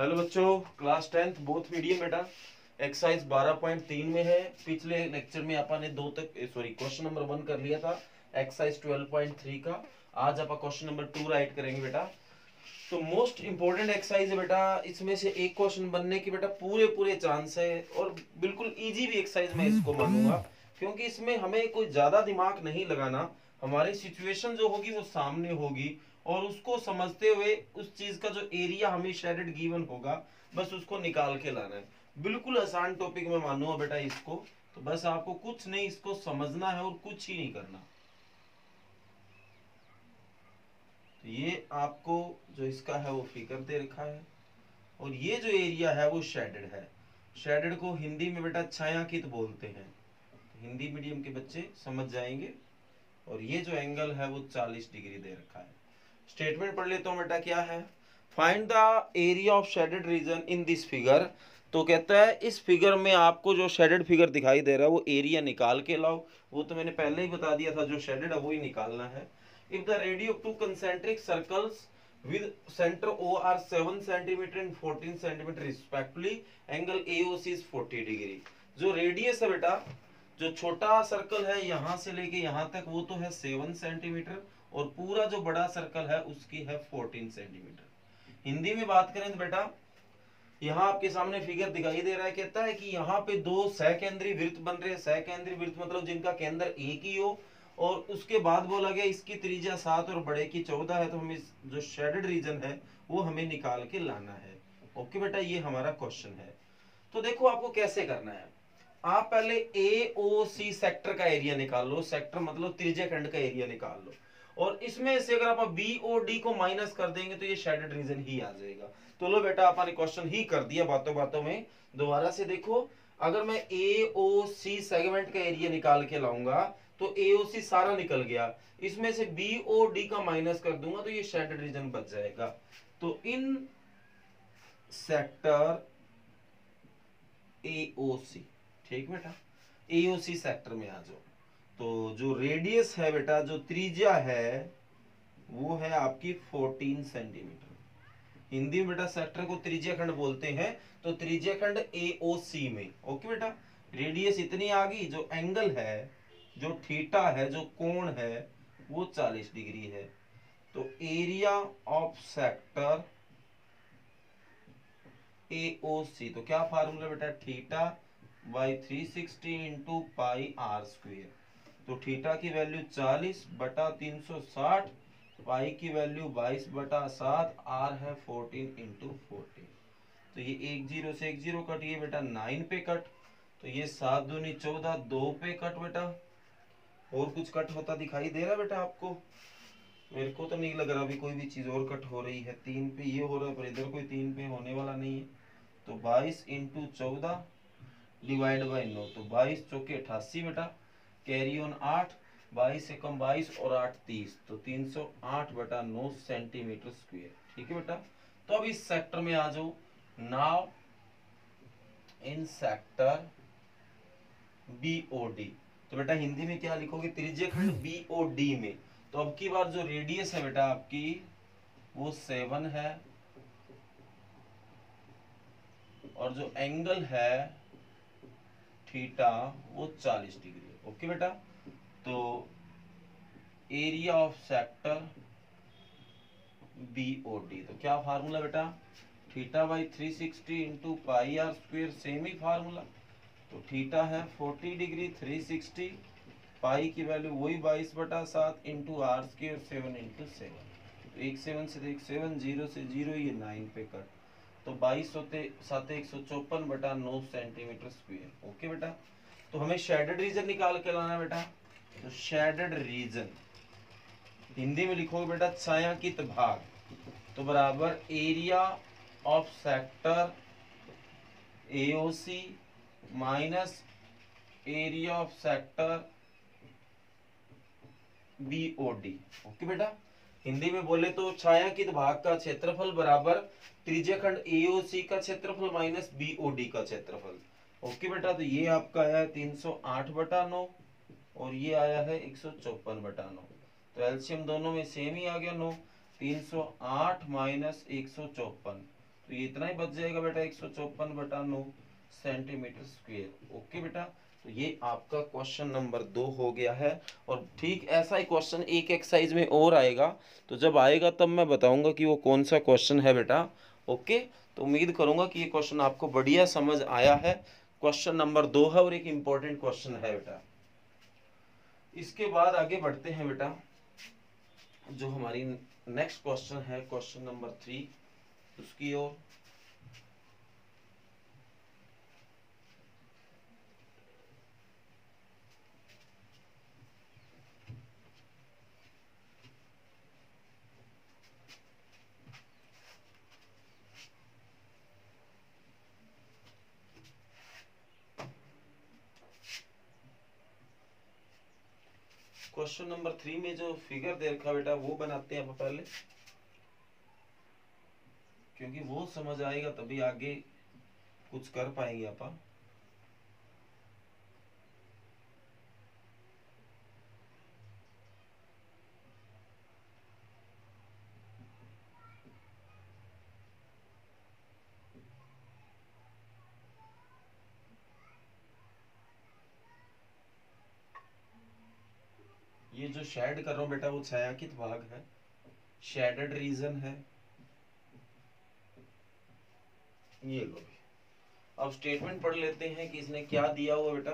Hello बच्चों, class 10th both medium बेटा exercise 12.3 में है। पिछले लेक्चर में अपन ने क्वेश्चन नंबर 1 कर लिया था एक्सरसाइज 12.3 का। आज अपन क्वेश्चन नंबर 2 राइट करेंगे बेटा। तो मोस्ट इंपॉर्टेंट एक्सरसाइज है बेटा, इसमें से एक क्वेश्चन बनने की बेटा पूरे पूरे चांस है और बिल्कुल इजी भी एक्सरसाइज मैं इसको मानूंगा, क्योंकि इसमें हमें कोई ज्यादा दिमाग नहीं लगाना। हमारी सिचुएशन जो होगी वो सामने होगी और उसको समझते हुए उस चीज का जो एरिया हमें शेडेड गिवन होगा बस उसको निकाल के लाना है। बिल्कुल आसान टॉपिक में मानूंगा बेटा इसको। तो बस आपको कुछ नहीं, इसको समझना है और कुछ ही नहीं करना। तो ये आपको जो इसका है वो फिगर दे रखा है और ये जो एरिया है वो शेडेड है। शेडेड को हिंदी में बेटा छायांकित बोलते हैं, तो हिंदी मीडियम के बच्चे समझ जाएंगे। और ये जो एंगल है वो 40 डिग्री दे रखा है। स्टेटमेंट पढ़ लेता हूं बेटा, क्या है? Find the area of shaded region in this figure. तो कहता है इस फिगर में आपको जो शेडेड फिगर दिखाई दे रहा है वो एरिया निकाल के लाओ। वो तो मैंने पहले ही बता दिया था, जो शेडेड है वो ही निकालना है। If the radius of two concentric circles with center O are 7 cm and 14 cm respectively, angle AOC is 40 degree. जो रेडियस है बेटा, जो छोटा सर्कल है यहाँ से लेके यहाँ तक वो तो है 7 सेंटीमीटर और पूरा जो बड़ा सर्कल है उसकी है 14 सेंटीमीटर। हिंदी में बात करें तो बेटा यहाँ आपके सामने फिगर दिखाई दे रहा है, कहता है कि यहाँ पे दो सहकेंद्रीय वृत्त बन रहे हैं। सहकेंद्रीय वृत्त मतलब जिनका केंद्र एक ही हो। और उसके बाद बोला गया इसकी त्रिज्या 7 और बड़े की 14 है। तो हम इस जो शेडेड रीजन है वो हमें निकाल के लाना है। ओके बेटा, ये हमारा क्वेश्चन है। तो देखो आपको कैसे करना है। आप पहले AOC सेक्टर का एरिया निकाल लो। सेक्टर मतलब त्रिज्या खंड का एरिया निकाल लो। और इसमें से अगर आप BOD को माइनस कर देंगे तो ये शेडेड रीजन ही आ जाएगा। तो लो बेटा, आपने क्वेश्चन ही कर दिया बातों बातों में। दोबारा से देखो, अगर मैं AOC सेगमेंट का एरिया निकाल के लाऊंगा तो AOC सारा निकल गया, इसमें से BOD का माइनस कर दूंगा तो ये शेडेड रीजन बच जाएगा। तो इन सेक्टर AOC, ठीक बेटा, AOC सेक्टर में आ जाओ। तो जो रेडियस है बेटा, जो त्रिज्या है वो है आपकी 14 सेंटीमीटर। हिंदी में बेटा सेक्टर को त्रिज्या खंड बोलते हैं, तो त्रिज्या खंड AOC में। ओके बेटा, रेडियस इतनी आ गई। जो एंगल है, जो थीटा है, जो कोण है वो 40 डिग्री है। तो एरिया ऑफ सेक्टर AOC, तो क्या फार्मूला बेटा, theta by 360 into pi r square. तो थीटा की वैल्यू 40 बटा 360, पाई की वैल्यू 22 बटा 7, आर है 14 इंटू 14। तो ये एक जीरो से एक जीरो कट, ये बेटा 9 पे कट। तो ये 7 दूनी 14, 2 पे कट बेटा। और कुछ कट होता दिखाई दे रहा बेटा आपको? मेरे को तो नहीं लग रहा अभी कोई भी चीज और कट हो रही है। 3 पे ये हो रहा है पर इधर कोई 3 पे होने वाला नहीं है। तो 22 इंटू 14 डिवाइड बाई 9, तो 22 चौके 88 बेटा। कैरी ऑन 8, 22 से कम 22 और 8 30, तो 308 बटा 9 सेंटीमीटर स्क्वायर। ठीक है बेटा। तो अब इस सेक्टर में आ जाओ। नाउ इन सेक्टर BOD, तो बेटा हिंदी में क्या लिखोगे, त्रिज्या खंड BOD में। तो अब की बार जो रेडियस है बेटा आपकी वो 7 है और जो एंगल है थीटा वो 40 डिग्री है। ओके बेटा। तो एरिया ऑफ सेक्टर BOD, तो क्या फार्मूला बेटा, theta by 360 into pi r square, same ही फार्मूला। तो थीटा है 40 डिग्री, 360, पाई की वैल्यू वही 22 बटा 7 इंटू आर स्क्वेयर 7 इंटू 7। तो एक 7 से एक 7, 0 से 0, ये 9 पे कट। तो 22 होते 7 154 बटा 9 सेंटीमीटर स्क्वायर। ओके बेटा। तो हमें शेडेड रीजन निकाल के लाना है बेटा। तो शेडेड रीजन हिंदी में लिखोगे बेटा छायांकित भाग, तो बराबर area of sector AOC minus area of sector BOD। Okay बेटा। हिंदी में बोले तो छायांकित भाग का क्षेत्रफल बराबर त्रिज्याखंड AOC का क्षेत्रफल माइनस BOD का क्षेत्रफल। ओके बेटा। तो ये आपका आया है 308 बटा 9 और ये आया है 154 बटा 9। तो एलसीएम दोनों में सेम ही आ गया 9। 308 माइनस 154, तो ये इतना ही बच जाएगा बेटा 154/9 सेंटीमीटर स्क्वायर। ओके बेटा, तो ये आपका क्वेश्चन नंबर 2 हो गया है। और ठीक ऐसा ही क्वेश्चन एक एक्सरसाइज में और आएगा, तो जब आएगा तब मैं बताऊंगा कि वो कौन सा क्वेश्चन है बेटा। ओके, तो उम्मीद करूंगा कि ये क्वेश्चन आपको बढ़िया समझ आया है। क्वेश्चन नंबर 2 है और एक इम्पोर्टेंट क्वेश्चन है बेटा। इसके बाद आगे बढ़ते हैं बेटा, जो हमारी नेक्स्ट क्वेश्चन है क्वेश्चन नंबर 3 उसकी ओर। क्वेश्चन नंबर 3 में जो फिगर दे रखा बेटा वो बनाते हैं आप पहले, क्योंकि वो समझ आएगा तभी आगे कुछ कर पाएंगे आप। ये जो शेड कर रहा हूं बेटा वो छायांकित भाग है, शेडेड रीजन है। ये लो, अब स्टेटमेंट पढ़ लेते हैं कि इसने क्या दिया हुआ बेटा।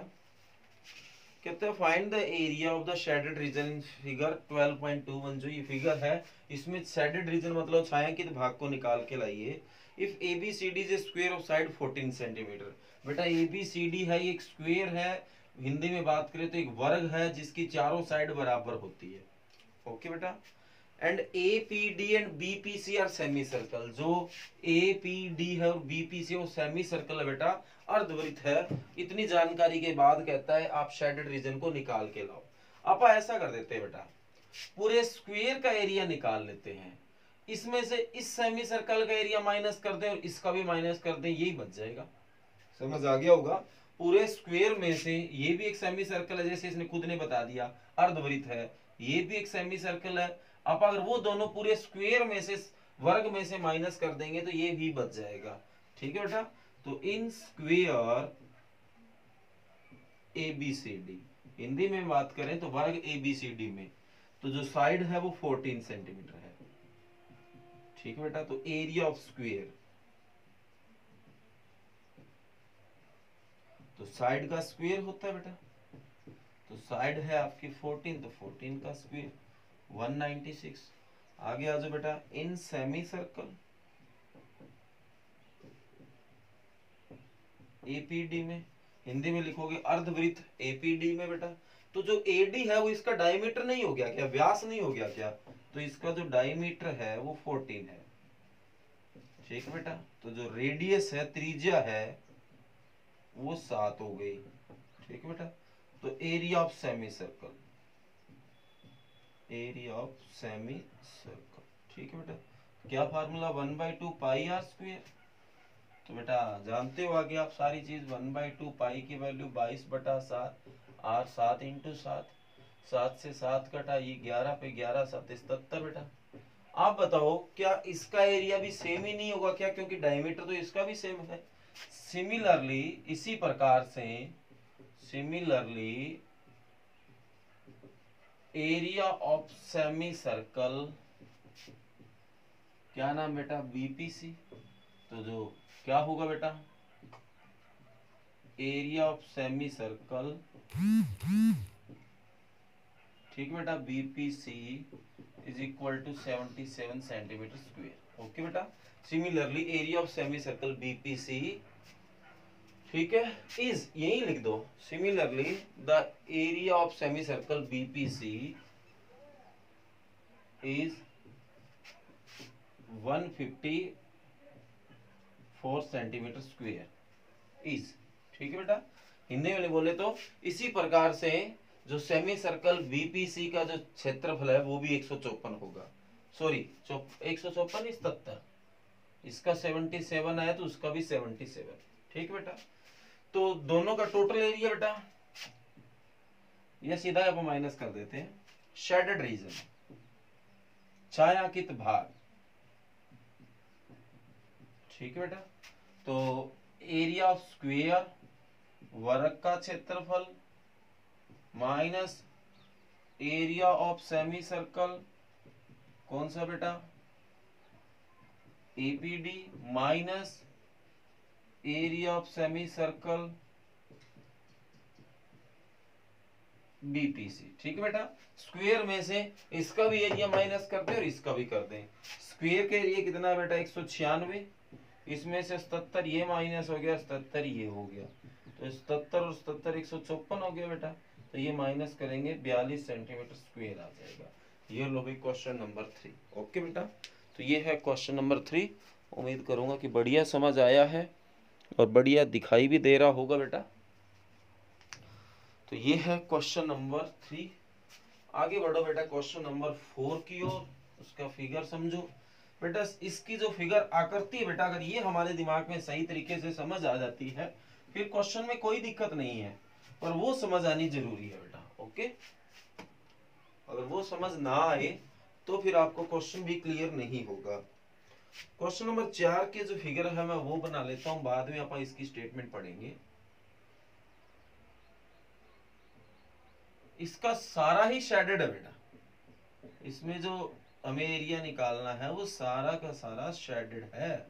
कहते हैं find the area of the shaded region in figure 12.21। जो ये फिगर है इसमें शेडेड रीजन मतलब छायांकित भाग को निकाल के लाइए। If A B C D is square of side 14 centimetre. बेटा ए बी सी डी है, एक स्क्वायर है, हिंदी में बात करें तो एक वर्ग है जिसकी चारों साइड बराबर होती है। ओके बेटा, and A P D and B P C are semi circle. जो ए पी डी है और बी पी सी वो सेमी सर्कल है बेटा, अर्धवृत्त है। इतनी जानकारी के बाद कहता है आप शेडेड रीजन को निकाल के लाओ। आप ऐसा कर देते हैं बेटा, पूरे स्क्वायर का एरिया निकाल लेते हैं, इसमें से इस सेमी सर्कल का एरिया माइनस कर दें और इसका भी माइनस कर दें, यही बच जाएगा। समझ आ गया होगा। पूरे स्क्वायर में से ये भी एक सेमी सर्कल है, जैसे इसने खुद ने बता दिया अर्धवृत्त है, ये भी एक सेमी सर्कल है। आप अगर वो दोनों पूरे स्क्वायर में से वर्ग में से माइनस कर देंगे तो ये भी बच जाएगा। ठीक है बेटा, तो in square A B C D, Hindi में बात करें तो वर्ग ए बी सी डी में, तो जो साइड है वो 14 सेंटीमीटर है। ठीक है बेटा, तो एरिया ऑफ स्क्वायर, तो साइड का स्क्वायर होता है बेटा, तो साइड है आपकी 14, तो 14 का स्क्वायर 196। आगे आ जाओ बेटा, इन सेमी सर्कल एपीडी में, हिंदी में लिखोगे अर्धवृत्त एपीडी में बेटा। तो जो एडी है वो इसका डायमीटर नहीं हो गया क्या, व्यास नहीं हो गया क्या, तो इसका जो डायमीटर है वो 14 है। ठीक है बेटा, तो जो रेडियस है त्रिज्या है वो 7 हो गई। ठीक है बेटा, तो area of semi circle, area of semi circle. ठीक है बेटा, क्या फार्मूला 1/2 पाई आर स्क्वायर। तो बेटा जानते हो आगे आप सारी चीज, 1/2 पाई की वैल्यू 22/7, आर 7 इंटू 7, 7 से 7 कटा, ये 11 पे 11 7 77 बेटा। आप बताओ क्या इसका एरिया भी सेम ही नहीं होगा क्या, क्योंकि डायमीटर तो इसका भी सेम है। सिमिलरली इसी प्रकार से, similarly area of semi circle, क्या नाम बेटा, बीपीसी। तो जो क्या होगा बेटा, एरिया ऑफ सेमी सर्कल, ठीक बेटा, BPC is equal to 77 centimetre square. Okay बेटा, similarly area of semi circle BPC, ठीक है, इज, यही लिख दो, similarly the area of semi circle BPC is 154 centimetre square is. ठीक है बेटा, हिंदी में बोले तो इसी प्रकार से जो सेमी सर्कल बीपीसी का जो क्षेत्रफल है वो भी 154 होगा। सॉरी 154 77, इसका 77 आया तो उसका भी 77। ठीक बेटा, तो दोनों का टोटल एरिया बेटा, यह सीधा आप माइनस कर देते हैं। शेडेड रीजन, छायांकित भाग, ठीक है बेटा। तो एरिया ऑफ स्क्वेयर वर्ग का क्षेत्रफल minus area of semi circle, कौन सा बेटा, APD, minus area of semi circle BPC. ठीक है बेटा। स्क्वायर में से इसका भी एरिया माइनस कर दे और इसका भी कर दें। स्क्वायर के एरिया कितना है बेटा 196, इसमें से 77 ये माइनस हो गया, 77 ये हो गया, तो 77 और 77 154 हो गया बेटा। तो ये माइनस करेंगे 42 सेंटीमीटर स्क्वायर आ जाएगा। ये लो भाई क्वेश्चन नंबर 3। ओके बेटा, तो ये है क्वेश्चन नंबर 3। उम्मीद करूंगा कि बढ़िया समझ आया है और बढ़िया दिखाई भी दे रहा होगा बेटा। तो ये है क्वेश्चन नंबर 3। आगे बढ़ो बेटा क्वेश्चन नंबर 4 की ओर। उसका फिगर समझो बेटा। इसकी जो फिगर आकृति है बेटा, अगर ये हमारे दिमाग में सही तरीके से समझ आ जाती है फिर क्वेश्चन में कोई दिक्कत नहीं है, पर वो समझ आनी जरूरी है बेटा। ओके, अगर वो समझ ना आए तो फिर आपको क्वेश्चन भी क्लियर नहीं होगा। क्वेश्चन नंबर 4 के जो फिगर है मैं वो बना लेता हूं, बाद में आप इसकी स्टेटमेंट पढ़ेंगे। इसका सारा ही शेडेड है बेटा। इसमें जो हमें एरिया निकालना है वो सारा का सारा शेडेड है,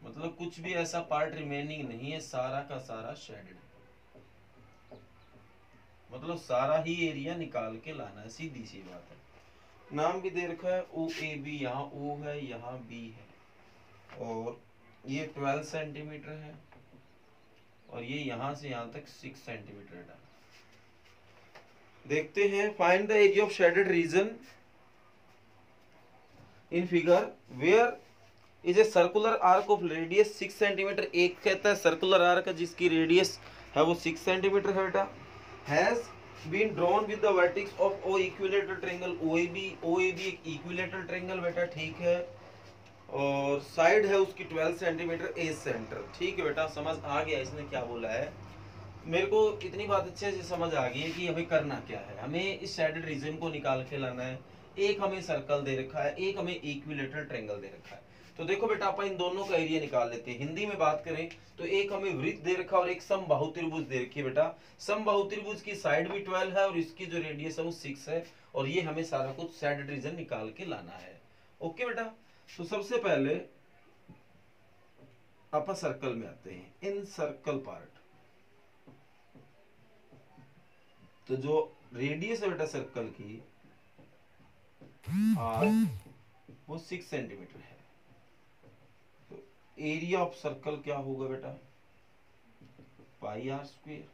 मतलब कुछ भी ऐसा पार्ट रिमेनिंग नहीं है, सारा का सारा शेडेड है, मतलब सारा ही एरिया निकाल के लाना है, सीधी सी बात है। नाम भी दे रखा है ओ ए बी, यहाँ ओ है यहाँ बी है, और ये 12 सेंटीमीटर है और ये यहां से यहां तक 6 सेंटीमीटर है। देखते हैं, find the area of shaded region in figure where is a circular arc of radius 6 centimetre. एक कहता है सर्कुलर आर्क जिसकी रेडियस है वो 6 सेंटीमीटर है बेटा। Has been drawn with the vertex of O equilateral triangle OAB. OAB एक equilateral triangle बेटा, ठीक है, और साइड है उसकी 12 सेंटीमीटर ए सेंटर। ठीक है बेटा, समझ आ गया इसने क्या बोला है। मेरे को इतनी बात अच्छे से समझ आ गई है कि हमें करना क्या है। हमें इस शेडेड रीजन को निकाल के लाना है। एक हमें सर्कल दे रखा है, एक हमें इक्विलेटरल ट्रायंगल दे रखा है। तो देखो बेटा अपन इन दोनों का एरिया निकाल लेते हैं। हिंदी में बात करें तो एक हमें वृत्त दे रखा और एक समबाहु त्रिभुज दे रखी है बेटा। समबाहु त्रिभुज की साइड भी 12 है और इसकी जो रेडियस है वो 6 है, और ये हमें सारा कुछ शेडेड रीजन निकाल के लाना है। ओके बेटा, तो सबसे पहले अपन सर्कल में आते हैं, इन सर्कल पार्ट। तो जो रेडियस है बेटा सर्कल की आर वो 6 सेंटीमीटर है। तो एरिया ऑफ सर्कल क्या होगा बेटा, पाई आर स्क्वायर।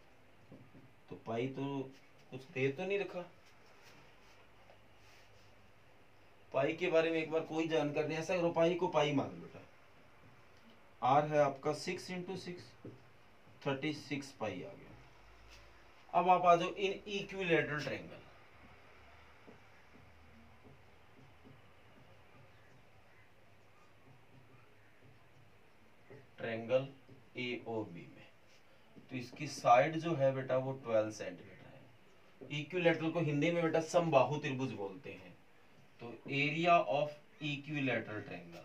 तो पाई तो कुछ दे तो नहीं रखा, पाई के बारे में एक बार कोई जानकारी नहीं। ऐसा करो पाई को पाई मान लो बेटा। आर है आपका 6 × 6 36 पाई आ गया। अब आप आ जाओ इन इक्विलेटरल ट्रायंगल। ट्रायंगल एओबी में तो इसकी साइड जो है बेटा वो 12 सेंटीमीटर है। इक्विलेटरल को हिंदी में बेटा समबाहु त्रिभुज बोलते हैं। तो एरिया ऑफ इक्विलेटरल ट्रायंगल,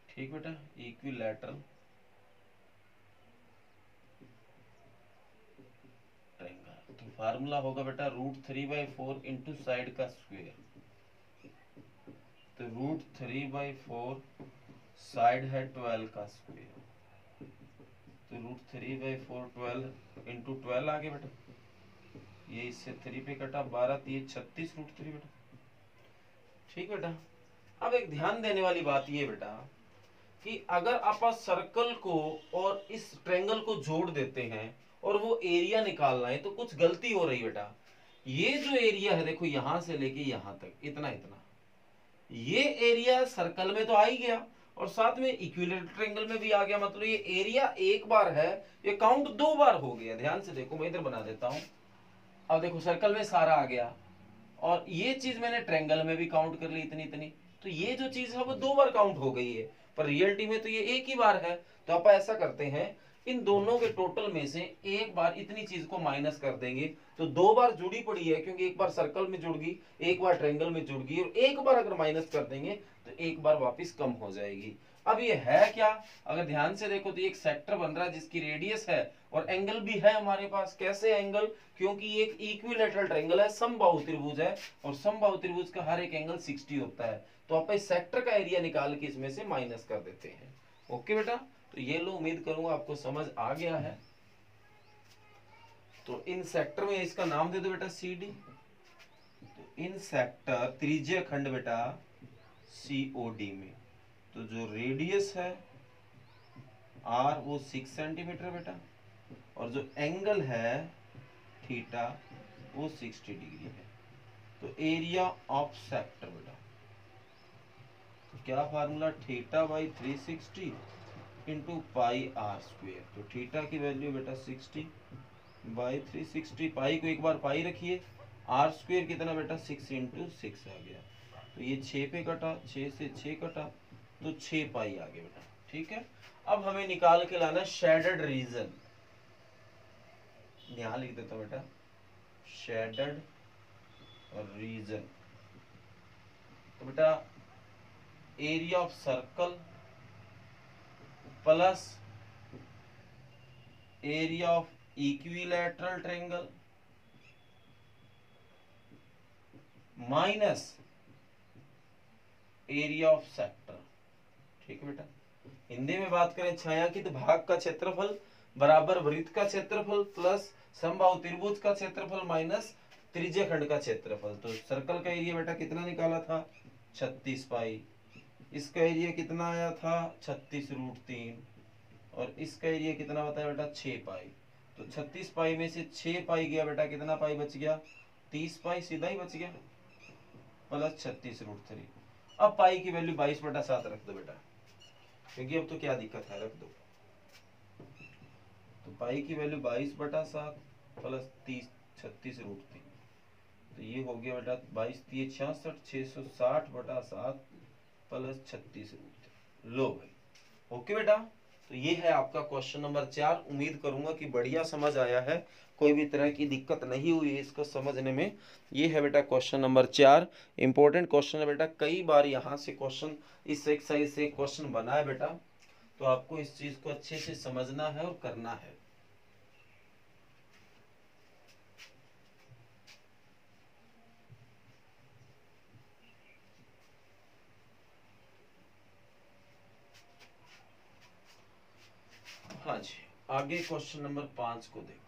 ठीक बेटा, इक्विलेटरल ट्रायंगल। तो फार्मूला होगा बेटा √3/4 इंटू साइड का स्क्वायर। तो √3/4 साइड है 12 का स्क्वायर। तो √3/4 12 इंटू 12 आ गया बेटा। ये इससे 3 पे कटा, 12 3 36 √3 बेटा। ठीक बेटा, अब एक ध्यान देने वाली बात ये बेटा कि अगर आप सर्कल को और इस ट्रायंगल को जोड़ देते हैं और वो एरिया निकालना है तो कुछ गलती हो रही बेटा। ये जो एरिया है देखो यहां से लेके यहां तक इतना इतना, ये एरिया सर्कल में तो आ ही गया और साथ में इक्विलेटरल ट्रायंगल में भी आ गया। मतलब ये एरिया एक बार है, ये काउंट 2 बार हो गया। ध्यान से देखो, मैं इधर बना देता हूं। अब देखो सर्कल में सारा आ गया और ये चीज मैंने ट्रायंगल में भी काउंट कर ली इतनी इतनी। तो ये जो चीज है वो 2 बार काउंट हो गई है, पर रियलिटी में तो ये एक ही बार है। तो आप ऐसा करते हैं इन दोनों के टोटल में से एक बार इतनी चीज को माइनस कर देंगे तो दो बार जुड़ी पड़ी है, क्योंकि एक बार सर्कल में जुड़ गई, एक बार ट्रायंगल में जुड़ गई, और एक बार अगर माइनस कर देंगे तो एक बार वापस कम हो जाएगी। अब ये है क्या, अगर ध्यान से देखो तो एक सेक्टर बन रहा है जिसकी रेडियस है और एंगल भी है हमारे पास। कैसे एंगल, क्योंकि एक इक्विलैटरल ट्रायंगल है, समबाहु त्रिभुज है, और समबाहु त्रिभुज का हर एक एंगल 60 होता है। तो आप इस सेक्टर का एरिया निकाल के इसमें से माइनस कर देते हैं। ओके बेटा, तो ये लो, उम्मीद करूंगा आपको समझ आ गया है। तो इन सेक्टर में इसका नाम दे दो बेटा CD। तो इन सेक्टर त्रिज्यीय खंड बेटा COD में, तो जो रेडियस है R वो 6 सेंटीमीटर बेटा, और जो एंगल है थीटा वो 60 डिग्री है। तो एरिया ऑफ सेक्टर बेटा, तो क्या formula, theta by 360 into pi R square. तो थीटा की वैल्यू बेटा 60 बाई 360, पाई को एक बार पाई रखिए, R स्क्वेयर कितना बेटा 6 इंटू 6 आ गया। तो ये 6 पे कटा, 6 से 6 कटा, तो 6 पाई आ गया बेटा। ठीक है, अब हमें निकाल के लाना शेडेड रीजन। यहां लिख देता हूं बेटा, शेडेड रीजन। तो बेटा area of circle plus area of equilateral triangle minus area of sector. ठीक है बेटा, हिंदी में बात करें छायांकित भाग का क्षेत्रफल बराबर वृत्त का क्षेत्रफल प्लस समबाहु त्रिभुज का क्षेत्रफल माइनस त्रिज्यीय खंड का क्षेत्रफल। तो सर्कल का एरिया बेटा कितना निकाला था 36 पाई, इसका एरिया कितना आया था 36√3, और इसका एरिया कितना बताया बेटा 6 पाई। तो 36 पाई में से 6 पाई गया बेटा, कितना पाई बच गया 30 पाई, सीधा ही बच गया, प्लस 36√3। अब पाई की वैल्यू 22/7 रख दो बेटा, क्योंकि अब तो क्या दिक्कत है, रख दो। तो पाई की वैल्यू 22/7 प्लस 36√3, तो ये हो गया बेटा 22×3 = 66, 660/7 प्लस 36√3। लो भाई, ओके बेटा। तो ये है आपका क्वेश्चन नंबर 4। उम्मीद करूंगा कि बढ़िया समझ आया है, कोई भी तरह की दिक्कत नहीं हुई है इसको समझने में। ये है बेटा क्वेश्चन नंबर 4, इंपॉर्टेंट क्वेश्चन है बेटा। कई बार यहाँ से क्वेश्चन, इस एक्सरसाइज से क्वेश्चन बना है बेटा, तो आपको इस चीज को अच्छे से समझना है और करना है। हाँ जी, आगे क्वेश्चन नंबर 5 को देखो।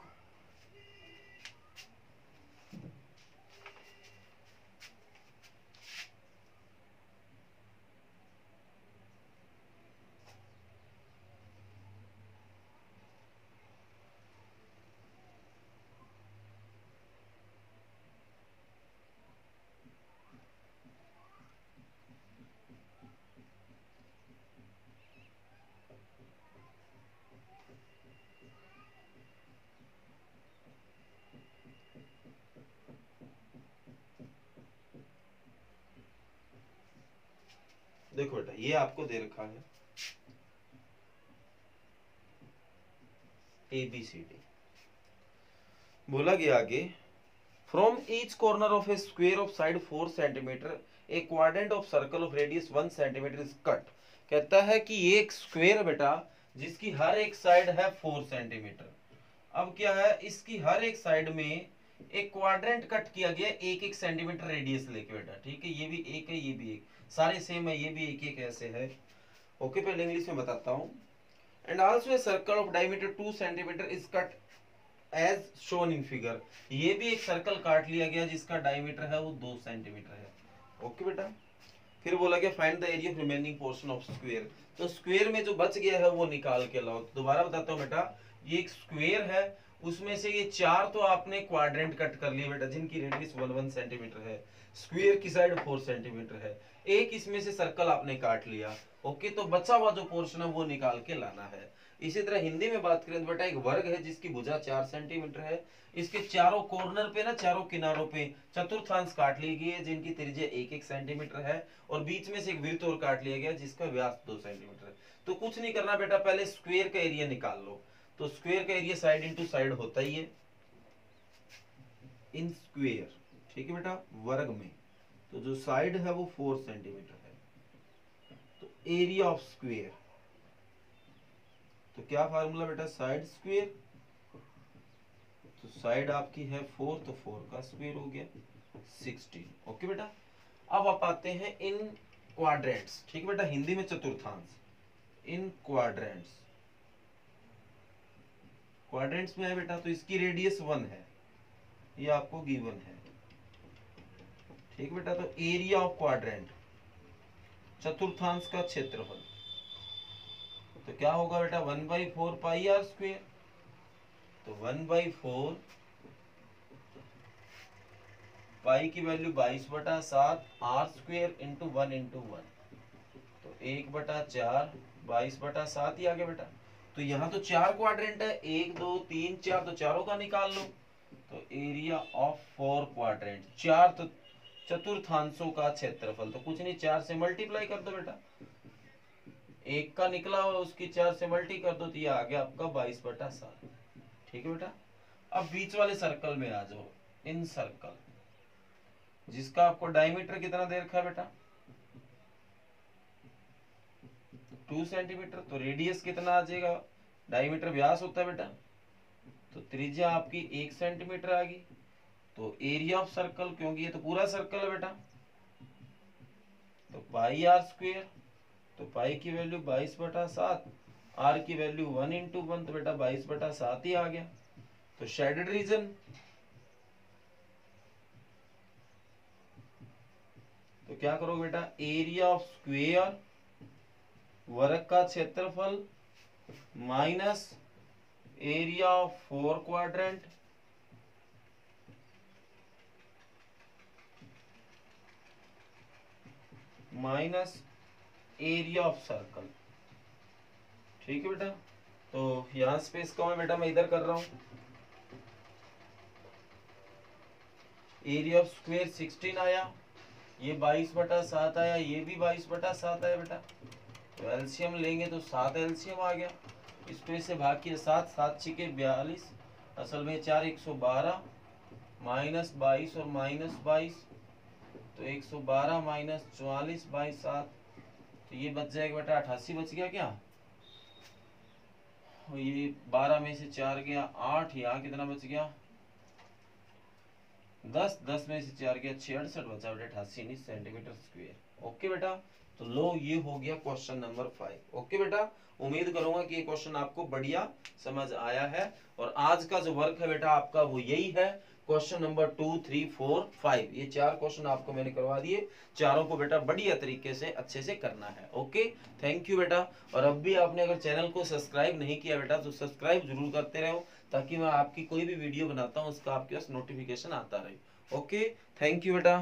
देखो बेटा, ये आपको दे रखा है ABCD। बोला गया आगे, from each corner of A square of side 4 centimetre A quadrant of circle of radius 1 centimetre is cut. कहता है कि ये एक स्क्वेयर बेटा जिसकी हर एक साइड है 4 सेंटीमीटर। अब क्या है, इसकी हर एक साइड में एक क्वाड्रेंट कट किया गया 1-1 सेंटीमीटर रेडियस लेके बेटा। ठीक है, ये भी एक है, ये भी एक, सारे सेम है, ये भी 1-1 ऐसे है। ओके, पहले इंग्लिश में बताता हूँ। And also a circle of diameter 2 centimetre is cut as shown in figure. ये भी एक सर्कल काट लिया गया जिसका डायमीटर है वो 2 सेंटीमीटर है। ओके बेटा, फिर बोला गया find the area of remaining portion of square. तो स्क्वायर में जो बच गया है वो निकाल के लाओ। दोबारा बताता हूँ बेटा, ये एक स्क्वायर है, उसमें से ये 4 तो आपने क्वाड्रेंट कट कर लिए बेटा जिनकी रेडियस 1-1 सेंटीमीटर है, स्क्वायर की साइड 4 सेंटीमीटर है, एक इसमें से सर्कल आपने काट लिया। ओके, तो बचा हुआ जो पोर्शन है वो निकाल के लाना है। इसी तरह हिंदी में बात करें तो बेटा एक वर्ग है जिसकी भुजा 4 सेंटीमीटर है, इसके चारों कॉर्नर पे ना, चारों किनारों पे चतुर्थांश काट ली गई है जिनकी त्रिज्या 1-1 सेंटीमीटर है, और बीच में से एक वृत्त और काट लिया गया जिसका व्यास 2 सेंटीमीटर है। तो कुछ नहीं करना बेटा, पहले स्क्वायर का एरिया निकाल लो। तो स्क्वायर का एरिया साइड इंटू साइड होता ही है इन स्क्वायर, ठीक है बेटा, वर्ग में। तो जो साइड है वो 4 सेंटीमीटर है, तो एरिया ऑफ स्क्वायर, तो क्या फार्मूला बेटा, साइड स्क्वायर, तो साइड आपकी है 4, तो 4 का स्क्वायर हो गया 16। ओके बेटा। अब आप आते हैं इन क्वाड्रेंट्स, ठीक है बेटा, हिंदी में चतुर्थांश, इन क्वाड्रेंट्स। क्वाड्रेंट्स में है बेटा, तो इसकी रेडियस 1 है, ये आपको गिवन है, ठीक बेटा। तो एरिया ऑफ क्वाड्रेंट, चतुर्थांश का क्षेत्रफल, तो क्या होगा बेटा, 1/4 पाई आर स्क्वायर। तो 1/4 पाई की value 22/7 r square into 1 into 1, तो 1/4 22/7 ही आ गया बेटा। तो यहाँ तो 4 क्वाड्रेंट है, 1 2 3 4, तो चारों का निकाल लो। तो एरिया ऑफ 4 क्वाड्रेंट, 4 तो चतुर्थांशों का क्षेत्रफल, तो कुछ नहीं, 4 से मल्टीप्लाई कर दो बेटा, 1 का निकला और उसकी 4 से मल्टी कर दो, तो ये आ गया आपका 22/7, ठीक है बेटा। अब बीच वाले सर्कल में आ जाओ, इन सर्कल, जिसका आपको डायमीटर कितना दे रखा है बेटा, 2 सेंटीमीटर। तो रेडियस कितना आ जाएगा, डायमीटर व्यास होता है बेटा, तो त्रिज्या आपकी 1 सेंटीमीटर आ गई। तो एरिया ऑफ सर्कल, क्योंकि ये तो पूरा सर्कल है बेटा, तो पाई आर स्क्वायर, तो पाई की वैल्यू 22/7, आर की वैल्यू 1 इंटू 1, तो बेटा 22/7 ही आ गया। तो शेडेड रीजन, तो क्या करोगे बेटा, एरिया ऑफ स्क्वायर वर्ग का क्षेत्रफल minus area of 4 quadrant minus area of circle, ठीक है बेटा। तो यहां स्पेस कम है बेटा, मैं इधर कर रहा हूं। एरिया ऑफ स्क्वायर 16 आया, ये 22/7 आया, ये भी 22/7 आया बेटा। तो एलसीएम लेंगे तो 7 एलसीएम आ गया, स्पेस से भाग किया 7, 7 छिके 42, असल में 4 112 माइनस 22 और माइनस 22, तो 112 माइनस 44/7, तो ये बच जाएगा बेटा 88 बच गया क्या, और ये 12 में से 4 गया 8, यहाँ कितना बच गया 10, 10 में से 4 गया 66, बचा बेटा 88 सेंटीमीटर स्क्वायर। ओके बेटा, तो लो ये हो गया क्वेश्चन नंबर 5। ओके बेटा, उम्मीद करूंगा कि ये क्वेश्चन आपको बढ़िया समझ आया है। और आज का जो वर्क है बेटा आपका वो यही है, क्वेश्चन नंबर 2 3 4 5, ये 4 क्वेश्चन आपको मैंने करवा दिए, चारों को बेटा बढ़िया तरीके से अच्छे से करना है। ओके, थैंक यू बेटा। और अब भी आपने अगर चैनल को सब्सक्राइब नहीं किया बेटा, तो सब्सक्राइब जरूर करते रहो, ताकि मैं आपकी कोई भी वीडियो बनाता हूँ उसका आपके पास नोटिफिकेशन आता रहे। ओके, थैंक यू बेटा।